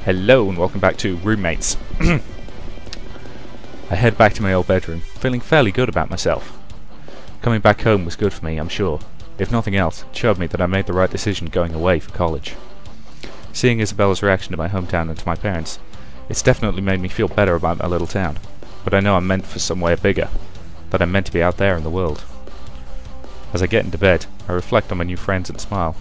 Hello and welcome back to Roommates. I head back to my old bedroom, feeling fairly good about myself. Coming back home was good for me, I'm sure. If nothing else, it showed me that I made the right decision going away for college. Seeing Isabella's reaction to my hometown and to my parents, it's definitely made me feel better about my little town. But I know I'm meant for somewhere bigger, that I'm meant to be out there in the world. As I get into bed, I reflect on my new friends and smile.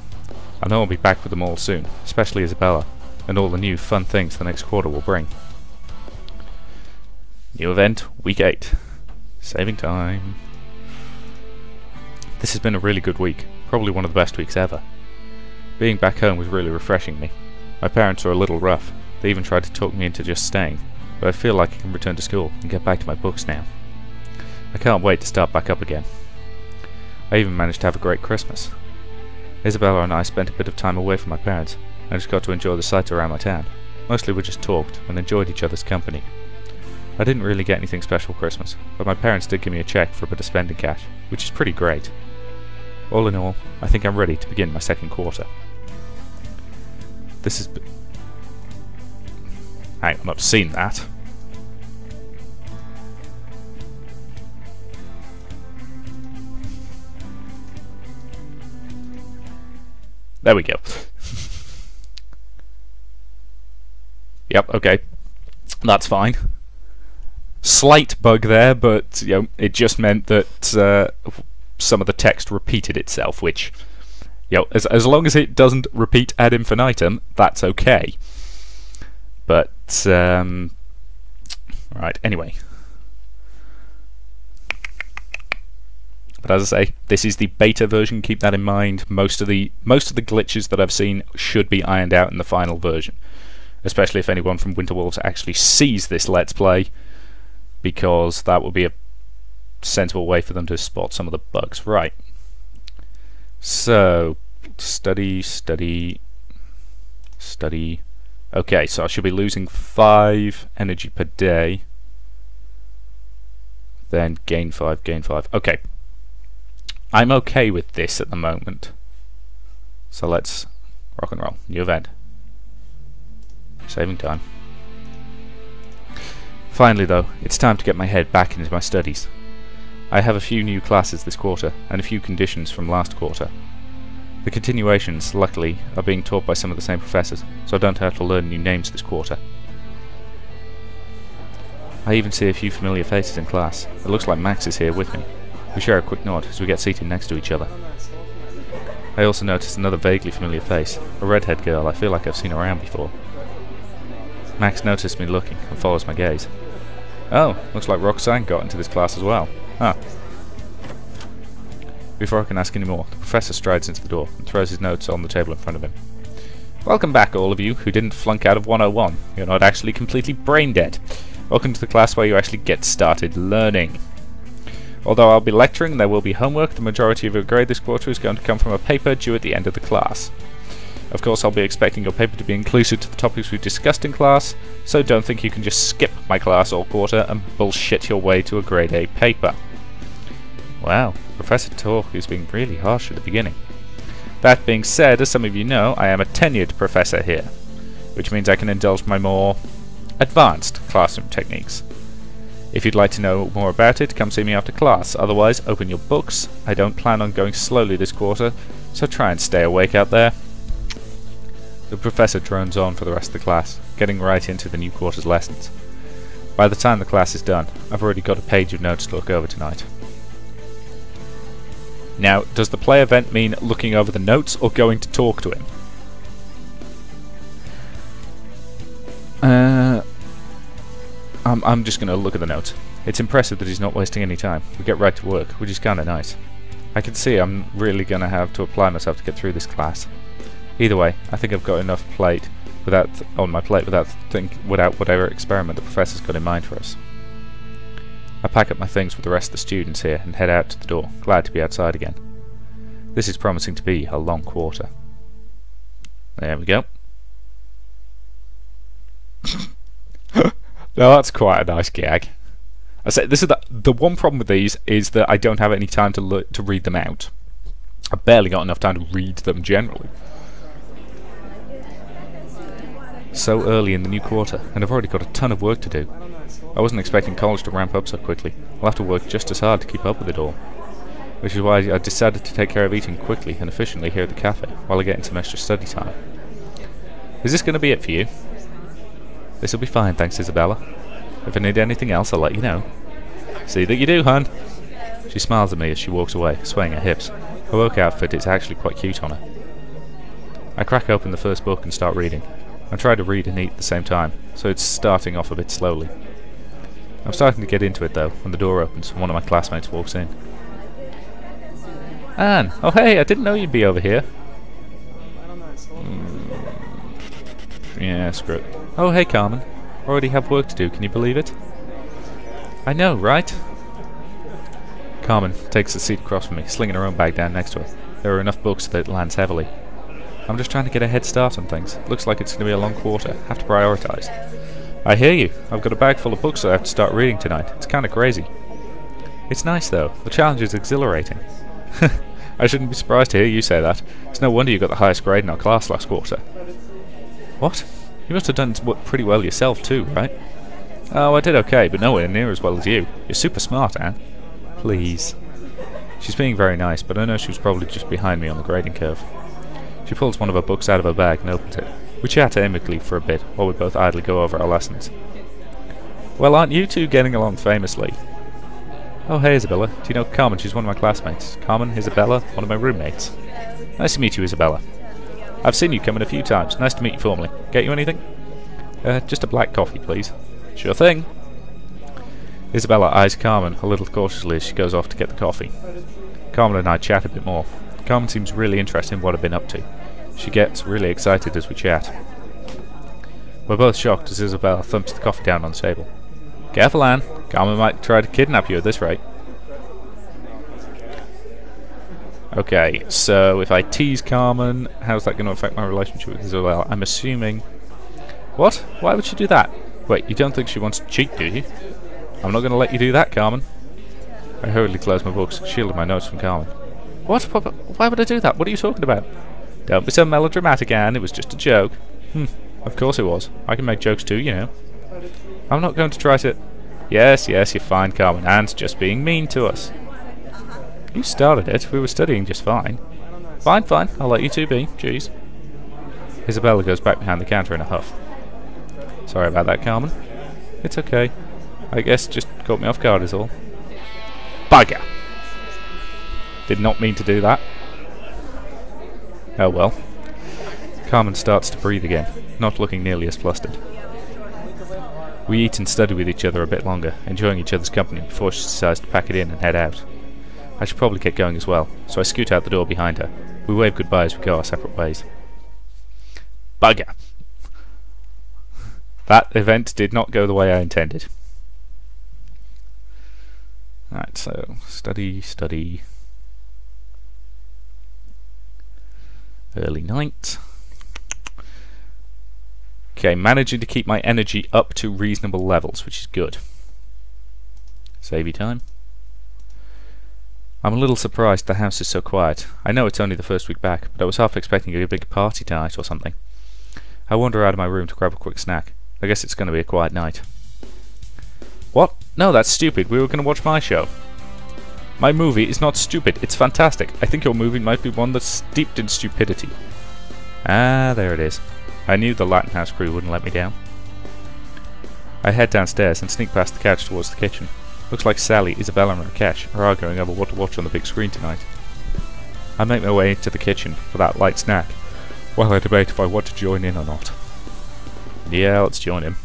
I know I'll be back with them all soon, especially Isabella, and all the new fun things the next quarter will bring. New event, week 8. Saving time. This has been a really good week, probably one of the best weeks ever. Being back home was really refreshing me. My parents are a little rough, they even tried to talk me into just staying, but I feel like I can return to school and get back to my books now. I can't wait to start back up again. I even managed to have a great Christmas. Isabella and I spent a bit of time away from my parents, and just got to enjoy the sights around my town. Mostly we just talked and enjoyed each other's company. I didn't really get anything special for Christmas, but my parents did give me a cheque for a bit of spending cash, which is pretty great. All in all, I think I'm ready to begin my second quarter. This is... Hang on, I've not seen that. There we go. Yep, okay. That's fine. Slight bug there, but you know, it just meant that some of the text repeated itself, which, you know, as long as it doesn't repeat ad infinitum, that's okay. But right, anyway. But as I say, this is the beta version, keep that in mind. Most of the glitches that I've seen should be ironed out in the final version. Especially if anyone from Winterwolves actually sees this Let's Play, because that would be a sensible way for them to spot some of the bugs. Right. So, study. Okay, so I should be losing 5 energy per day. Then gain 5. Okay. I'm okay with this at the moment. So let's rock and roll. New event. Saving time. Finally though, it's time to get my head back into my studies. I have a few new classes this quarter, and a few conditions from last quarter. The continuations, luckily, are being taught by some of the same professors, so I don't have to learn new names this quarter. I even see a few familiar faces in class. It looks like Max is here with me. We share a quick nod as we get seated next to each other. I also notice another vaguely familiar face, a redhead girl I feel like I've seen around before. Max noticed me looking and follows my gaze. Oh, looks like Roxanne got into this class as well. Huh. Before I can ask any more, the professor strides into the door and throws his notes on the table in front of him. Welcome back, all of you who didn't flunk out of 101. You're not actually completely brain dead. Welcome to the class where you actually get started learning. Although I'll be lecturing, there will be homework. The majority of your grade this quarter is going to come from a paper due at the end of the class. Of course, I'll be expecting your paper to be inclusive to the topics we've discussed in class, so don't think you can just skip my class all quarter and bullshit your way to a grade A paper. Wow, Professor Talk is being really harsh at the beginning. That being said, as some of you know, I am a tenured professor here, which means I can indulge my more advanced classroom techniques. If you'd like to know more about it, come see me after class. Otherwise, open your books. I don't plan on going slowly this quarter, so try and stay awake out there. The professor drones on for the rest of the class, getting right into the new quarter's lessons. By the time the class is done, I've already got a page of notes to look over tonight. Now, does the play event mean looking over the notes or going to talk to him? I'm just going to look at the notes. It's impressive that he's not wasting any time. We get right to work, which is kind of nice. I can see I'm really going to have to apply myself to get through this class. Either way, I think I've got enough on my plate without whatever experiment the professor's got in mind for us. I pack up my things with the rest of the students here and head out to the door, glad to be outside again. This is promising to be a long quarter. There we go. Now that's quite a nice gag. I say this is the one problem with these is that I don't have any time to read them out. I've barely got enough time to read them generally. So early in the new quarter, and I've already got a ton of work to do. I wasn't expecting college to ramp up so quickly. I'll have to work just as hard to keep up with it all. Which is why I decided to take care of eating quickly and efficiently here at the cafe, while I get in some extra study time. Is this going to be it for you? This'll be fine, thanks Isabella. If I need anything else, I'll let you know. See that you do, hun! She smiles at me as she walks away, swaying her hips. Her work outfit is actually quite cute on her. I crack open the first book and start reading. I try to read and eat at the same time, so it's starting off a bit slowly. I'm starting to get into it though, when the door opens and one of my classmates walks in. Anne! Oh hey, I didn't know you'd be over here. Yeah, screw it. Oh hey Carmen, already have work to do, can you believe it? I know, right? Carmen takes a seat across from me, slinging her own bag down next to her. There are enough books that it lands heavily. I'm just trying to get a head start on things. Looks like it's going to be a long quarter. Have to prioritise. I hear you. I've got a bag full of books that I have to start reading tonight. It's kind of crazy. It's nice though. The challenge is exhilarating. I shouldn't be surprised to hear you say that. It's no wonder you got the highest grade in our class last quarter. What? You must have done pretty well yourself too, right? Oh, I did okay, but nowhere near as well as you. You're super smart, Anne. Please. She's being very nice, but I know she was probably just behind me on the grading curve. She pulls one of her books out of her bag and opens it. We chat amicably for a bit, while we both idly go over our lessons. Well, aren't you two getting along famously? Oh, hey Isabella. Do you know Carmen? She's one of my classmates. Carmen, Isabella, one of my roommates. Nice to meet you, Isabella. I've seen you come in a few times. Nice to meet you formally. Get you anything? Just a black coffee, please. Sure thing. Isabella eyes Carmen a little cautiously as she goes off to get the coffee. Carmen and I chat a bit more. Carmen seems really interested in what I've been up to. She gets really excited as we chat. We're both shocked as Isabella thumps the coffee down on the table. Careful, Anne. Carmen might try to kidnap you at this rate. Okay, so if I tease Carmen, how's that going to affect my relationship with Isabella? I'm assuming... What? Why would she do that? Wait, you don't think she wants to cheat, do you? I'm not going to let you do that, Carmen. I hurriedly close my books, shielding my notes from Carmen. What? Why would I do that? What are you talking about? Don't be so melodramatic, Anne. It was just a joke. Of course it was. I can make jokes too, you know. I'm not going to try to... Yes, you're fine, Carmen. Anne's just being mean to us. You started it. We were studying just fine. Fine. I'll let you two be. Jeez. Isabella goes back behind the counter in a huff. Sorry about that, Carmen. It's okay. I guess just caught me off guard is all. Bugger! Did not mean to do that. Oh well. Carmen starts to breathe again, not looking nearly as flustered. We eat and study with each other a bit longer, enjoying each other's company before she decides to pack it in and head out. I should probably get going as well, so I scoot out the door behind her. We wave goodbye as we go our separate ways. Bugger! That event did not go the way I intended. Right, so study. Early night. Okay, managing to keep my energy up to reasonable levels, which is good. Savey time. I'm a little surprised the house is so quiet. I know it's only the first week back, but I was half expecting a big party tonight or something. I wander out of my room to grab a quick snack. I guess it's going to be a quiet night. What? No, that's stupid. We were going to watch my show. My movie is not stupid. It's fantastic. I think your movie might be one that's steeped in stupidity. Ah, there it is. I knew the Latin House crew wouldn't let me down. I head downstairs and sneak past the couch towards the kitchen. Looks like Sally, Isabella and Rakesh are arguing over what to watch on the big screen tonight. I make my way into the kitchen for that light snack, while I debate if I want to join in or not. Yeah, let's join in.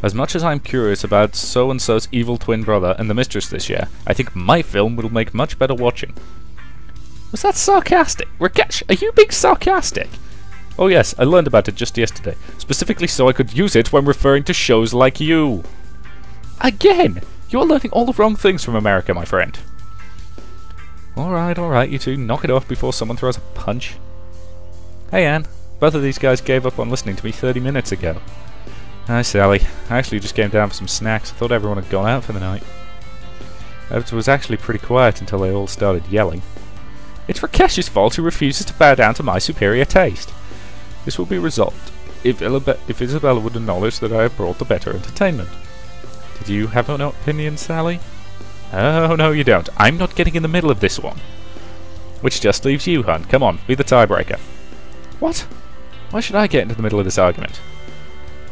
As much as I'm curious about so-and-so's evil twin brother and the mistress this year, I think my film will make much better watching. Was that sarcastic? Rakesh, are you being sarcastic? Oh yes, I learned about it just yesterday, specifically so I could use it when referring to shows like you. Again! You're learning all the wrong things from America, my friend. Alright, you two, knock it off before someone throws a punch. Hey Anne, both of these guys gave up on listening to me 30 minutes ago. Hi Sally, I actually just came down for some snacks. I thought everyone had gone out for the night. It was actually pretty quiet until they all started yelling. It's Rakesh's fault who refuses to bow down to my superior taste. This will be resolved if Isabella would acknowledge that I have brought the better entertainment. Did you have an opinion, Sally? Oh, no you don't. I'm not getting in the middle of this one. Which just leaves you, hun. Come on, be the tiebreaker. What? Why should I get into the middle of this argument?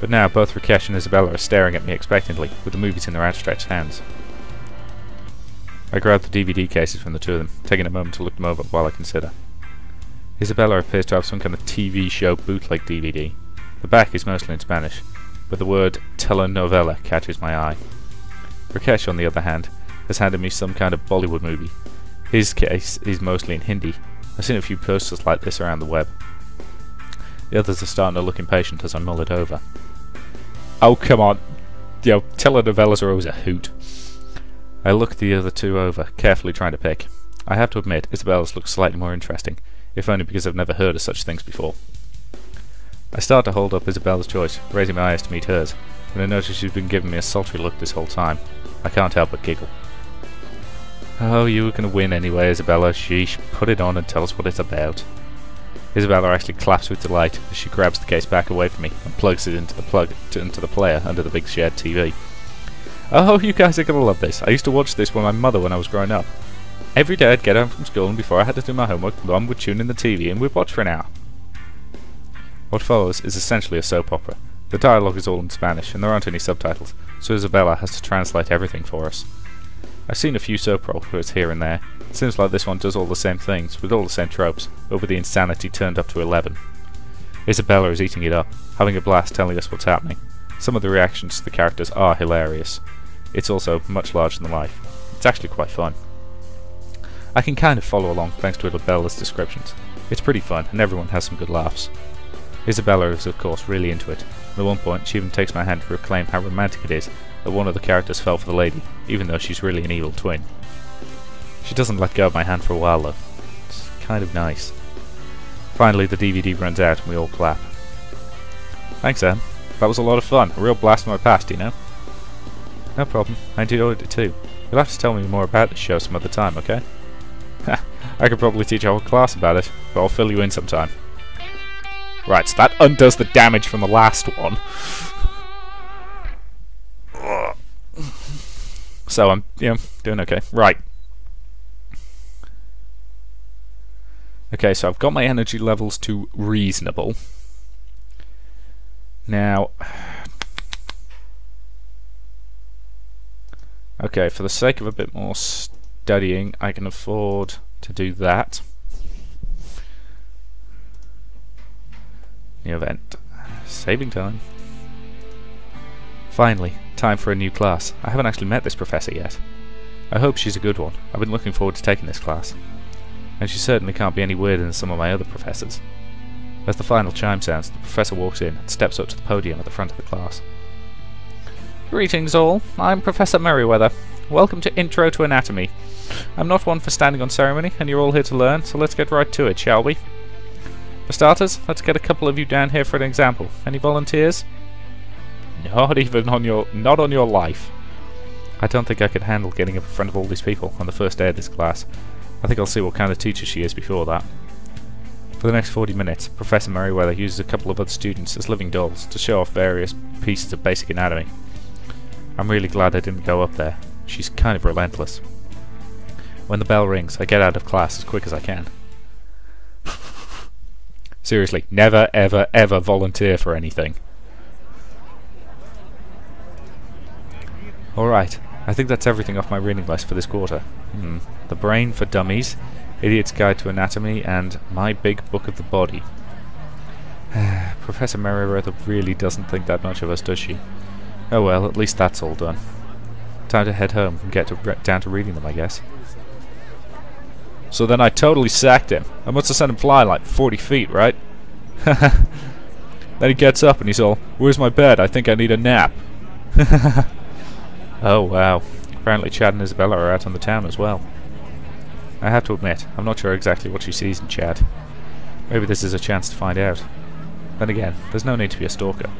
But now both Rakesh and Isabella are staring at me expectantly, with the movies in their outstretched hands. I grab the DVD cases from the two of them, taking a moment to look them over while I consider. Isabella appears to have some kind of TV show bootleg DVD. The back is mostly in Spanish, but the word telenovela catches my eye. Rakesh, on the other hand, has handed me some kind of Bollywood movie. His case is mostly in Hindi. I've seen a few posters like this around the web. The others are starting to look impatient as I mull it over. Oh, come on. Telenovelas are always a hoot. I look the other two over, carefully trying to pick. I have to admit, Isabella's looks slightly more interesting, if only because I've never heard of such things before. I start to hold up Isabella's choice, raising my eyes to meet hers, when I notice she's been giving me a sultry look this whole time. I can't help but giggle. Oh, you were going to win anyway, Isabella. Sheesh, put it on and tell us what it's about. Isabella actually claps with delight as she grabs the case back away from me and plugs it into the player under the big shared TV. Oh, you guys are going to love this. I used to watch this with my mother when I was growing up. Every day I'd get home from school and before I had to do my homework, Mum would tune in the TV and we'd watch for an hour. What follows is essentially a soap opera. The dialogue is all in Spanish and there aren't any subtitles, so Isabella has to translate everything for us. I've seen a few soap operas here and there. It seems like this one does all the same things, with all the same tropes, but with the insanity turned up to 11. Isabella is eating it up, having a blast telling us what's happening. Some of the reactions to the characters are hilarious. It's also much larger than life. It's actually quite fun. I can kind of follow along thanks to Isabella's descriptions. It's pretty fun, and everyone has some good laughs. Isabella is of course really into it, and at one point she even takes my hand to proclaim how romantic it is that one of the characters fell for the lady, even though she's really an evil twin. She doesn't let go of my hand for a while though. It's kind of nice. Finally the DVD runs out and we all clap. Thanks Em, that was a lot of fun, a real blast from my past, you know? No problem, I enjoyed it too. You'll have to tell me more about this show some other time, okay? I could probably teach a whole class about it, but I'll fill you in sometime. Right, so that undoes the damage from the last one. So I'm, doing okay. Right. Okay, so I've got my energy levels to reasonable. Now, okay, for the sake of a bit more studying, I can afford to do that. New event. Saving time. Finally, time for a new class. I haven't actually met this professor yet. I hope she's a good one. I've been looking forward to taking this class. And she certainly can't be any weirder than some of my other professors. As the final chime sounds, the professor walks in and steps up to the podium at the front of the class. Greetings all, I'm Professor Merriweather. Welcome to Intro to Anatomy. I'm not one for standing on ceremony, and you're all here to learn, so let's get right to it, shall we? For starters, let's get a couple of you down here for an example. Any volunteers? Not even on your life. I don't think I could handle getting up in front of all these people on the first day of this class. I think I'll see what kind of teacher she is before that. For the next 40 minutes, Professor Merriweather uses a couple of other students as living dolls to show off various pieces of basic anatomy. I'm really glad I didn't go up there. She's kind of relentless. When the bell rings, I get out of class as quick as I can. Seriously, never ever ever volunteer for anything. Alright, I think that's everything off my reading list for this quarter. The Brain for Dummies, Idiot's Guide to Anatomy, and My Big Book of the Body. Professor Merriweather really doesn't think that much of us, does she? Oh well, at least that's all done. Time to head home and get down to reading them, I guess. So then I totally sacked him. I must have sent him flying like 40 feet, right? Then he gets up and he's all, "Where's my bed? I think I need a nap." Oh wow. Apparently Chad and Isabella are out on the town as well. I have to admit, I'm not sure exactly what she sees in Chad. Maybe this is a chance to find out. Then again, there's no need to be a stalker.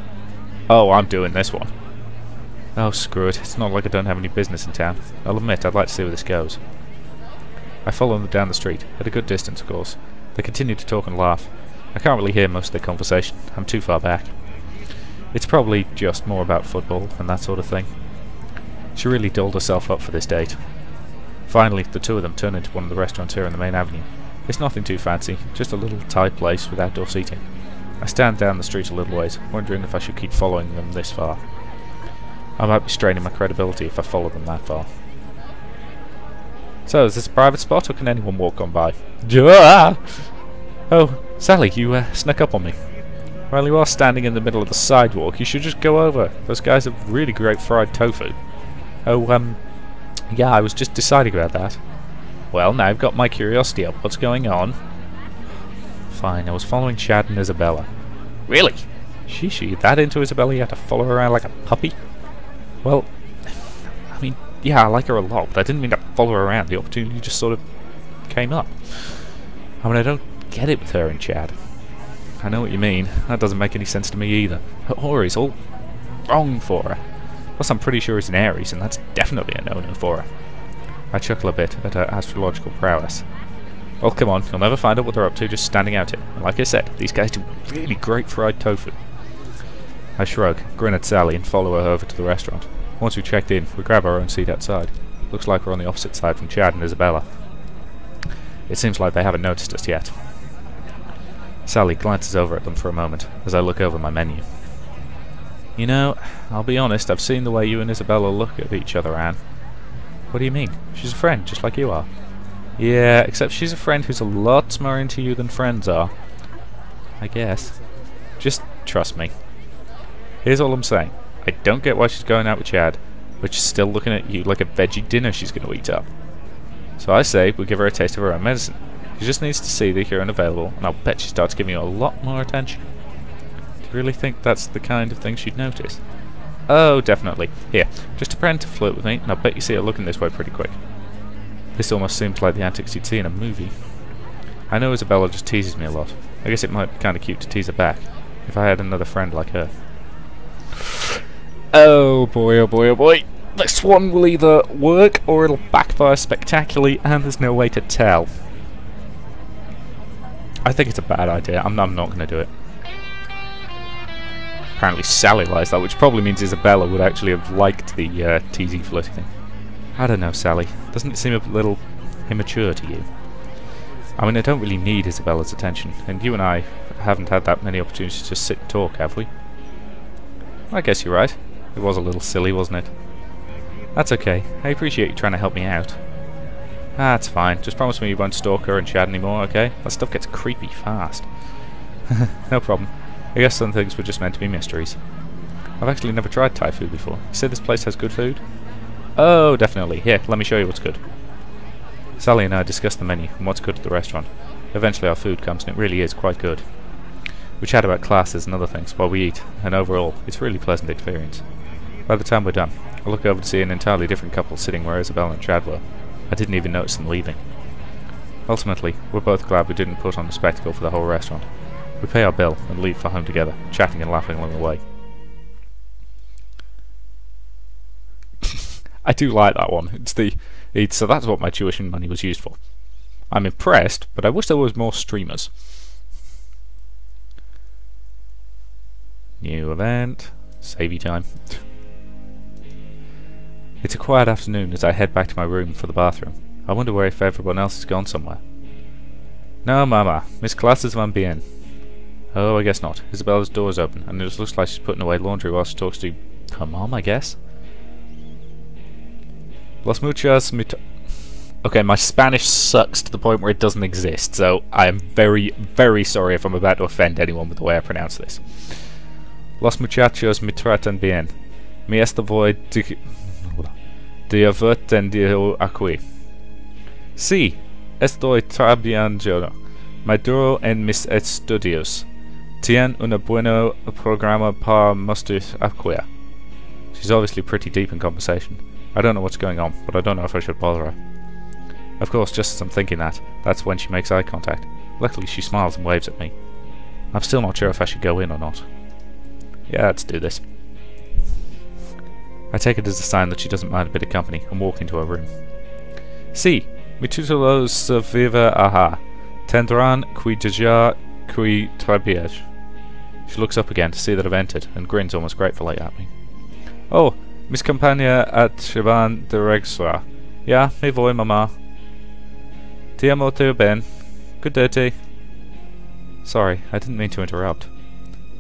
Oh, I'm doing this one. Oh, screw it. It's not like I don't have any business in town. I'll admit I'd like to see where this goes. I follow them down the street, at a good distance of course. They continue to talk and laugh. I can't really hear most of their conversation. I'm too far back. It's probably just more about football and that sort of thing. She really dolled herself up for this date. Finally, the two of them turn into one of the restaurants here on the main avenue. It's nothing too fancy, just a little tight place with outdoor seating. I stand down the street a little ways, wondering if I should keep following them this far. I might be straining my credibility if I follow them that far. So, is this a private spot, or can anyone walk on by? Oh, Sally, you snuck up on me. While you are standing in the middle of the sidewalk, you should just go over. Those guys have really great fried tofu. Oh, yeah, I was just deciding about that. Well, now I've got my curiosity up. What's going on? Fine, I was following Chad and Isabella. Really? She that into Isabella you had to follow her around like a puppy? Well, I mean, yeah, I like her a lot, but I didn't mean to follow her around. The opportunity just sort of came up. I mean, I don't get it with her and Chad. I know what you mean. That doesn't make any sense to me either. Her aura is all wrong for her. Plus, I'm pretty sure he's an Aries, and that's definitely a no-no for her. I chuckle a bit at her astrological prowess. Well, come on, you'll never find out what they're up to just standing out here. And like I said, these guys do really great fried tofu. I shrug, grin at Sally, and follow her over to the restaurant. Once we've checked in, we grab our own seat outside. Looks like we're on the opposite side from Chad and Isabella. It seems like they haven't noticed us yet. Sally glances over at them for a moment, as I look over my menu. You know, I'll be honest, I've seen the way you and Isabella look at each other, Anne. What do you mean? She's a friend, just like you are. Yeah, except she's a friend who's a lot more into you than friends are. I guess. Just trust me. Here's all I'm saying. I don't get why she's going out with Chad, but she's still looking at you like a veggie dinner she's going to eat up. So I say we give her a taste of her own medicine. She just needs to see that you're unavailable, and I'll bet she starts giving you a lot more attention. Do you really think that's the kind of thing she'd notice? Oh, definitely. Here, just pretend to flirt with me, and I'll bet you see her looking this way pretty quick. This almost seems like the antics you'd see in a movie. I know Isabella just teases me a lot. I guess it might be kind of cute to tease her back, if I had another friend like her. Oh boy, oh boy, oh boy. This one will either work or it'll backfire spectacularly, and there's no way to tell. I think it's a bad idea. I'm not going to do it. Apparently Sally likes that, which probably means Isabella would actually have liked the teasy flirty thing. I don't know, Sally. Doesn't it seem a little immature to you? I mean, I don't really need Isabella's attention, and you and I haven't had that many opportunities to just sit and talk, have we? I guess you're right. It was a little silly, wasn't it? That's okay. I appreciate you trying to help me out. That's fine. Just promise me you won't stalk her and Chad anymore, okay? That stuff gets creepy fast. No problem. I guess some things were just meant to be mysteries. I've actually never tried Thai food before. You said this place has good food? Oh, definitely. Here, let me show you what's good. Sally and I discussed the menu and what's good at the restaurant. Eventually our food comes, and it really is quite good. We chat about classes and other things while we eat, and overall, it's a really pleasant experience. By the time we're done, I look over to see an entirely different couple sitting where Isabella and Chad were. I didn't even notice them leaving. Ultimately, we're both glad we didn't put on a spectacle for the whole restaurant. We pay our bill and leave for home together, chatting and laughing along the way. I do like that one. So that's what my tuition money was used for. I'm impressed, but I wish there was more streamers. New event. Savey time. It's a quiet afternoon as I head back to my room for the bathroom. I wonder if everyone else has gone somewhere. No, Mama. Mis clases van bien. Oh, I guess not. Isabella's door's open, and it just looks like she's putting away laundry while she talks to her mom, I guess. Las muchas Okay, my Spanish sucks to the point where it doesn't exist, so I am very, very sorry if I'm about to offend anyone with the way I pronounce this. Los muchachos me tratan bien. Me estoy divertiendo aquí. Sí, estoy trabajando. Maduro en mis estudios. Tienen un buen programa para mostrar aquí. She's obviously pretty deep in conversation. I don't know what's going on, but I don't know if I should bother her. Of course, just as I'm thinking that, that's when she makes eye contact. Luckily, she smiles and waves at me. I'm still not sure if I should go in or not. Yeah, let's do this. I take it as a sign that she doesn't mind a bit of company and walk into her room. Sí, mi título se vive aha. Tendrán que ya Qui Trapiège. She looks up again to see that I've entered, and grins almost gratefully at me. Oh, Miss Campagna at Cheban de Regsra. Ja, mi voi, Mama. Ti amo te ben. Good day, T. Sorry, I didn't mean to interrupt.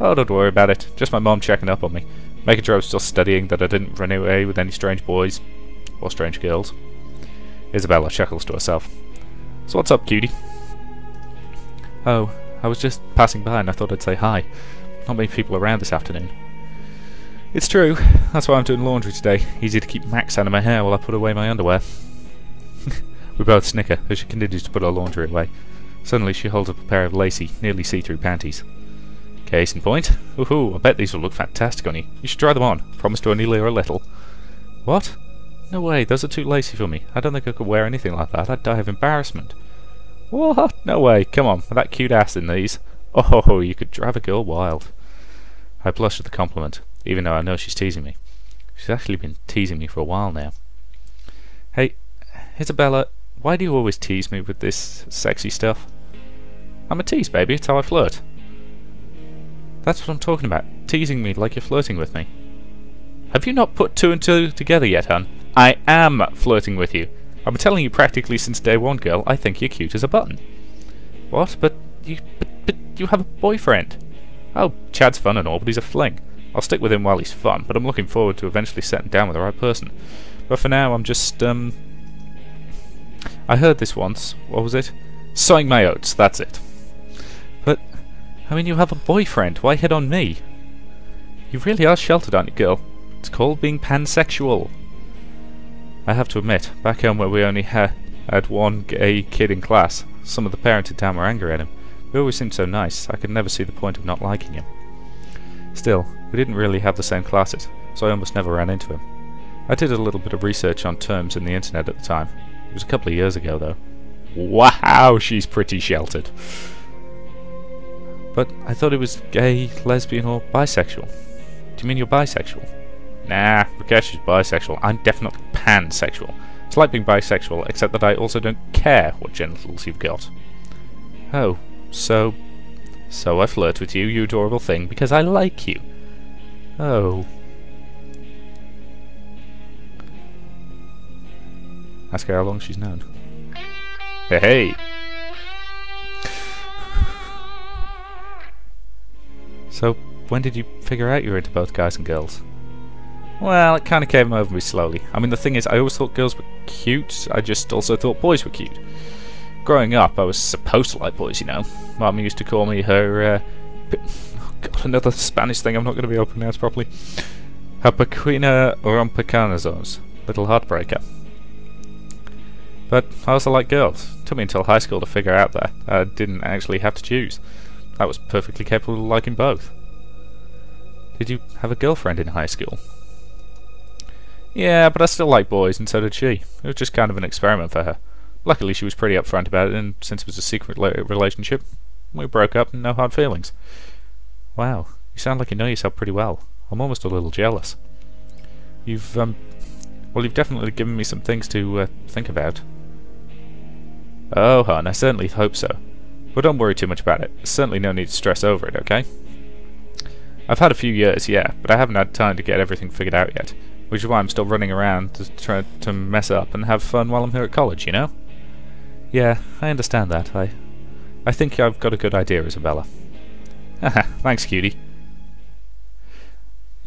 Oh, don't worry about it. Just my mom checking up on me. Making sure I was still studying, that I didn't run away with any strange boys. Or strange girls. Isabella chuckles to herself. So what's up, cutie? Oh, I was just passing by and I thought I'd say hi. Not many people around this afternoon. It's true. That's why I'm doing laundry today. Easy to keep Max out of my hair while I put away my underwear. We both snicker as she continues to put her laundry away. Suddenly she holds up a pair of lacy, nearly see-through panties. Case in point. Woohoo, I bet these will look fantastic on you. You should try them on. Promise to only leer a little. What? No way, those are too lacy for me. I don't think I could wear anything like that. I'd die of embarrassment. What? No way. Come on, with that cute ass in these. Oh, you could drive a girl wild. I blush at the compliment, even though I know she's teasing me. She's actually been teasing me for a while now. Hey, Isabella, why do you always tease me with this sexy stuff? I'm a tease, baby. It's how I flirt. That's what I'm talking about. Teasing me like you're flirting with me. Have you not put two and two together yet, hon? I am flirting with you. I've been telling you practically since day one, girl. I think you're cute as a button. What? But you have a boyfriend. Oh, Chad's fun and all, but he's a fling. I'll stick with him while he's fun, but I'm looking forward to eventually settling down with the right person. But for now, I'm just, I heard this once. What was it? Sowing my oats, that's it. But, I mean, you have a boyfriend. Why hit on me? You really are sheltered, aren't you, girl? It's called being pansexual. I have to admit, back home where we only had one gay kid in class, some of the parents in town were angry at him. He always seemed so nice, I could never see the point of not liking him. Still, we didn't really have the same classes, so I almost never ran into him. I did a little bit of research on terms in the internet at the time. It was a couple of years ago, though. Wow, she's pretty sheltered. But I thought it was gay, lesbian, or bisexual. Do you mean you're bisexual? Nah, Rakesh is bisexual. I'm definitely pansexual. It's like being bisexual, except that I also don't care what genitals you've got. Oh, so I flirt with you, you adorable thing, because I like you. Oh. Ask her how long she's known. Hey! So, when did you figure out you were into both guys and girls? Well, it kind of came over me slowly. I mean, the thing is, I always thought girls were cute, I just also thought boys were cute. Growing up, I was supposed to like boys, you know. Mum used to call me her, oh god, another Spanish thing I'm not going to be able to pronounce properly. Her pequeña rompecanazos, little heartbreaker. But I also like girls. It took me until high school to figure out that I didn't actually have to choose. I was perfectly capable of liking both. Did you have a girlfriend in high school? Yeah, but I still like boys, and so did she. It was just kind of an experiment for her. Luckily, she was pretty upfront about it, and since it was a secret relationship, we broke up and no hard feelings. Wow, you sound like you know yourself pretty well. I'm almost a little jealous. You've definitely given me some things to think about. Oh, hon, I certainly hope so. But don't worry too much about it. There's certainly no need to stress over it, okay? I've had a few years, yeah, but I haven't had time to get everything figured out yet. Which is why I'm still running around to try to mess up and have fun while I'm here at college, you know? Yeah, I understand that. I think I've got a good idea, Isabella. Haha, thanks, cutie.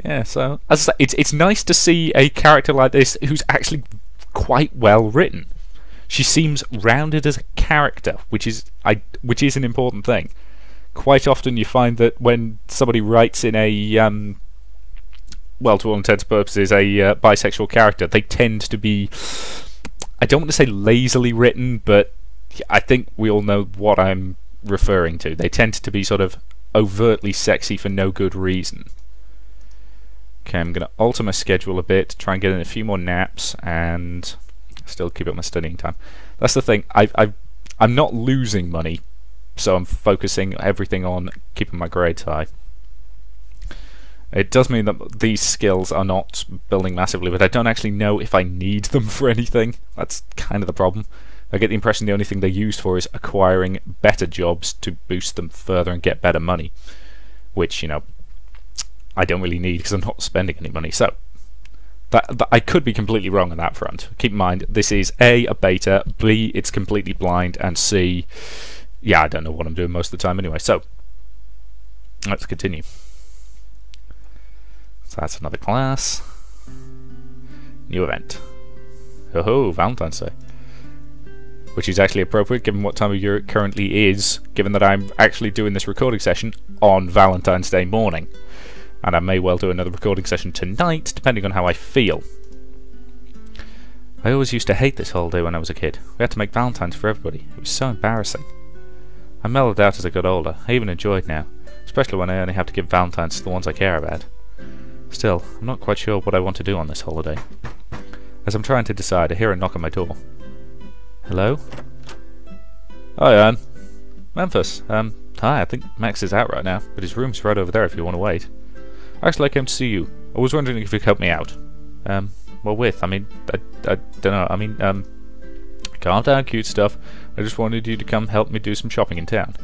Yeah, so as I say, it's nice to see a character like this who's actually quite well written. She seems rounded as a character, which is an important thing. Quite often you find that when somebody writes in a well, to all intents and purposes, a bisexual character, they tend to be, I don't want to say lazily written, but I think we all know what I'm referring to. They tend to be sort of overtly sexy for no good reason. Okay, I'm going to alter my schedule a bit, try and get in a few more naps, and still keep up my studying time. That's the thing, I'm not losing money, so I'm focusing everything on keeping my grades high. It does mean that these skills are not building massively, but I don't actually know if I need them for anything. That's kind of the problem. I get the impression the only thing they're used for is acquiring better jobs to boost them further and get better money, which, you know, I don't really need because I'm not spending any money. So that I could be completely wrong on that front. Keep in mind, this is A, a beta, B, it's completely blind, and C, yeah, I don't know what I'm doing most of the time anyway. So let's continue. So that's another class. New event. Oh, Valentine's Day. Which is actually appropriate given what time of year it currently is, given that I'm actually doing this recording session on Valentine's Day morning. And I may well do another recording session tonight, depending on how I feel. I always used to hate this holiday when I was a kid. We had to make Valentines for everybody. It was so embarrassing. I mellowed out as I got older. I even enjoy it now, especially when I only have to give Valentines to the ones I care about. Still, I'm not quite sure what I want to do on this holiday. As I'm trying to decide, I hear a knock on my door. Hello? Hi, Anne. Memphis. Hi, I think Max is out right now, but his room's right over there if you want to wait. Actually, I came to see you. I was wondering if you could help me out. Well, with? I mean, I don't know. I mean, calm down, cute stuff. I just wanted you to come help me do some shopping in town.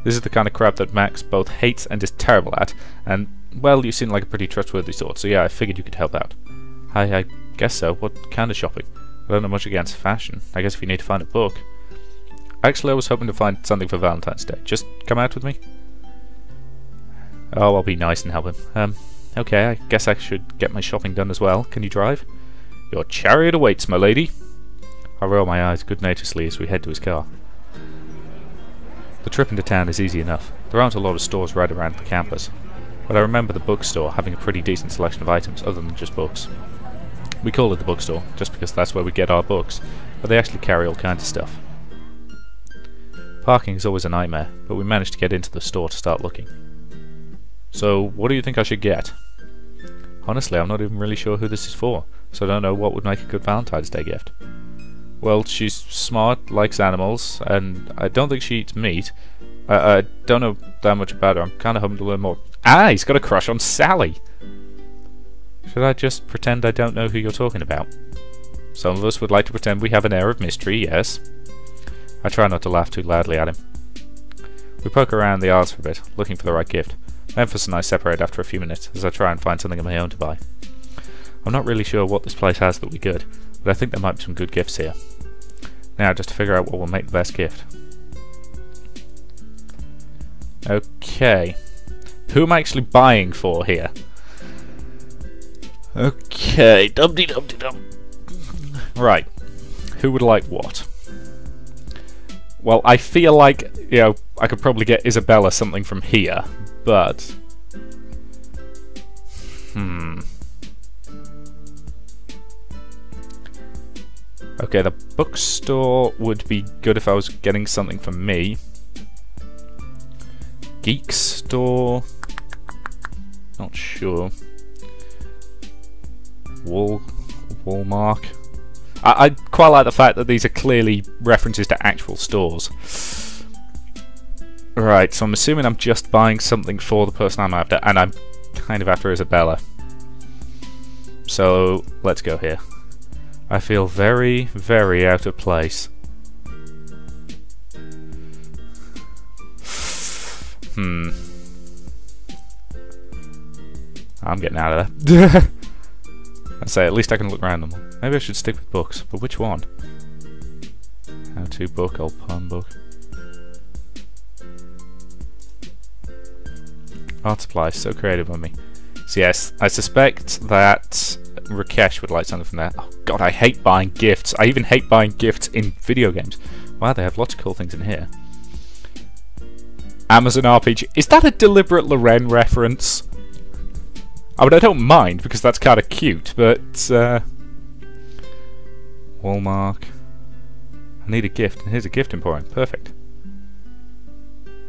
This is the kind of crap that Max both hates and is terrible at, and, well, you seem like a pretty trustworthy sort, so yeah, I figured you could help out. I guess so. What kind of shopping? I don't know much against fashion. I guess if you need to find a book. Actually, I was hoping to find something for Valentine's Day. Just come out with me? Oh, I'll be nice and help him. Okay, I guess I should get my shopping done as well. Can you drive? Your chariot awaits, my lady. I roll my eyes good-naturedly as we head to his car. The trip into town is easy enough. There aren't a lot of stores right around the campus, but I remember the bookstore having a pretty decent selection of items other than just books. We call it the bookstore, just because that's where we get our books, but they actually carry all kinds of stuff. Parking is always a nightmare, but we managed to get into the store to start looking. So, what do you think I should get? Honestly, I'm not even really sure who this is for, so I don't know what would make a good Valentine's Day gift. Well, she's smart, likes animals, and I don't think she eats meat. I don't know that much about her. I'm kind of hoping to learn more. Ah, he's got a crush on Sally! Should I just pretend I don't know who you're talking about? Some of us would like to pretend we have an air of mystery, yes. I try not to laugh too loudly at him. We poke around the aisles for a bit, looking for the right gift. Memphis and I separate after a few minutes as I try and find something of my own to buy. I'm not really sure what this place has that would be good, but I think there might be some good gifts here. Now, just to figure out what will make the best gift. Okay. Who am I actually buying for here? Okay, dum-de-dum-de-dum. Right. Who would like what? Well, I feel like, you know, I could probably get Isabella something from here, but... Okay, the bookstore would be good if I was getting something from me. Geek store... Not sure. Walmart. I quite like the fact that these are clearly references to actual stores. Right, so I'm assuming I'm just buying something for the person I'm after, and I'm kind of after Isabella. So, let's go here. I feel very, very out of place. I'm getting out of there. I say, at least I can look around them. Maybe I should stick with books, but which one? How-to book, old poem book. Art supplies, so creative on me. So yes, I suspect that Rakesh would like something from there. Oh god, I hate buying gifts. I even hate buying gifts in video games. Wow, they have lots of cool things in here. Amazon RPG. Is that a deliberate Loren reference? I mean, I don't mind, because that's kind of cute, but... Walmart. I need a gift, and here's a gift emporium. Perfect.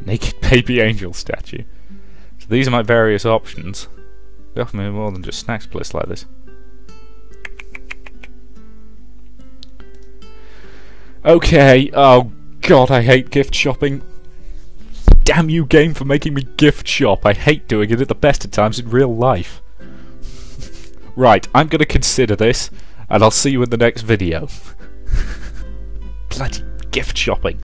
Naked baby angel statue. So these are my various options. They offer me more than just snacks bliss like this. Okay, oh god, I hate gift shopping. Damn you, game, for making me gift shop. I hate doing it at the best of times in real life. Right, I'm gonna consider this, and I'll see you in the next video. bloody gift shopping.